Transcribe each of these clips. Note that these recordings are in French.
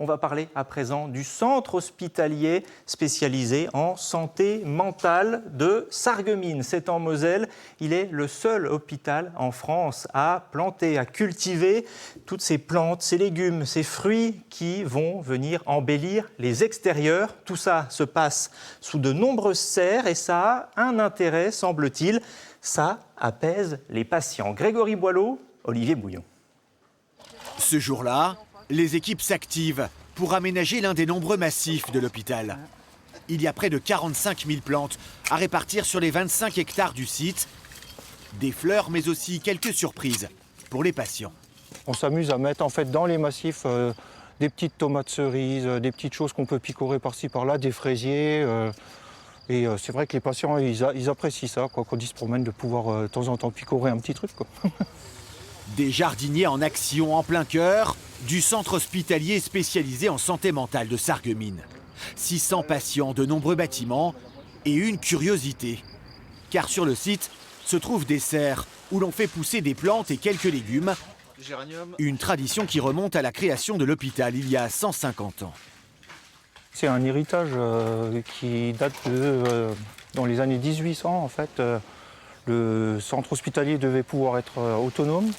On va parler à présent du centre hospitalier spécialisé en santé mentale de Sarreguemines. C'est en Moselle. Il est le seul hôpital en France à planter, à cultiver toutes ces plantes, ces légumes, ces fruits qui vont venir embellir les extérieurs. Tout ça se passe sous de nombreuses serres et ça a un intérêt, semble-t-il. Ça apaise les patients. Grégory Boileau, Olivier Bouillon. Ce jour-là, les équipes s'activent pour aménager l'un des nombreux massifs de l'hôpital. Il y a près de 45 000 plantes à répartir sur les 25 hectares du site. Des fleurs, mais aussi quelques surprises pour les patients. On s'amuse à mettre en fait dans les massifs des petites tomates cerises, des petites choses qu'on peut picorer par-ci par-là, des fraisiers. Et c'est vrai que les patients, ils apprécient ça, quoi, quand ils se promènent, de pouvoir de temps en temps picorer un petit truc, quoi. Des jardiniers en action en plein cœur du centre hospitalier spécialisé en santé mentale de Sarreguemines. 600 patients, de nombreux bâtiments et une curiosité. Car sur le site se trouvent des serres où l'on fait pousser des plantes et quelques légumes. Une tradition qui remonte à la création de l'hôpital il y a 150 ans. C'est un héritage qui date dans les années 1800, en fait. Le centre hospitalier devait pouvoir être autonome.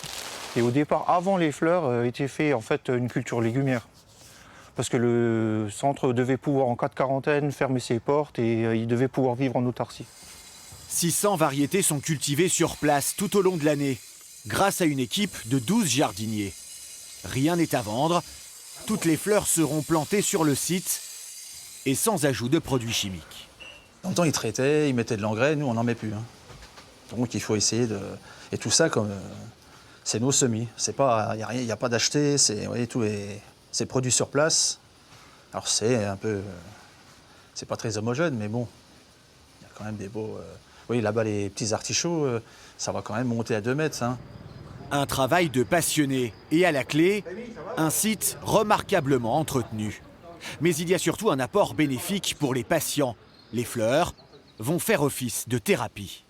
Et au départ, avant les fleurs, était fait en fait une culture légumière. Parce que le centre devait pouvoir, en cas de quarantaine, fermer ses portes et il devait pouvoir vivre en autarcie. 600 variétés sont cultivées sur place tout au long de l'année, grâce à une équipe de 12 jardiniers. Rien n'est à vendre, toutes les fleurs seront plantées sur le site et sans ajout de produits chimiques. Dans le temps, ils traitaient, ils mettaient de l'engrais, nous on n'en met plus. Donc il faut essayer de... Et tout ça, comme c'est nos semis. Il n'y a pas d'acheter, tout c'est produit sur place. Alors c'est un peu... c'est pas très homogène, mais bon, il y a quand même des beaux... Oui, là-bas, les petits artichauts, ça va quand même monter à 2 mètres. Un travail de passionné et à la clé, un site remarquablement entretenu. Mais il y a surtout un apport bénéfique pour les patients. Les fleurs vont faire office de thérapie.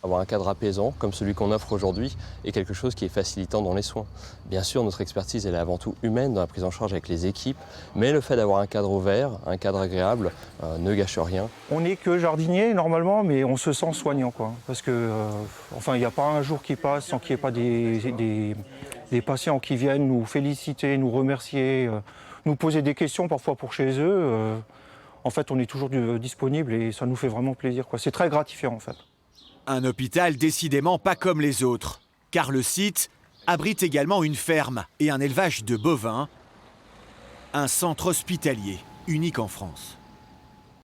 Avoir un cadre apaisant, comme celui qu'on offre aujourd'hui, est quelque chose qui est facilitant dans les soins. Bien sûr, notre expertise elle est avant tout humaine dans la prise en charge avec les équipes, mais le fait d'avoir un cadre ouvert, un cadre agréable, ne gâche rien. On n'est que jardinier normalement, mais on se sent soignant, quoi. Parce que, il n'y a pas un jour qui passe sans qu'il n'y ait pas des patients qui viennent nous féliciter, nous remercier, nous poser des questions parfois pour chez eux. En fait, on est toujours disponible et ça nous fait vraiment plaisir, quoi. C'est très gratifiant, en fait. Un hôpital décidément pas comme les autres, car le site abrite également une ferme et un élevage de bovins, un centre hospitalier unique en France.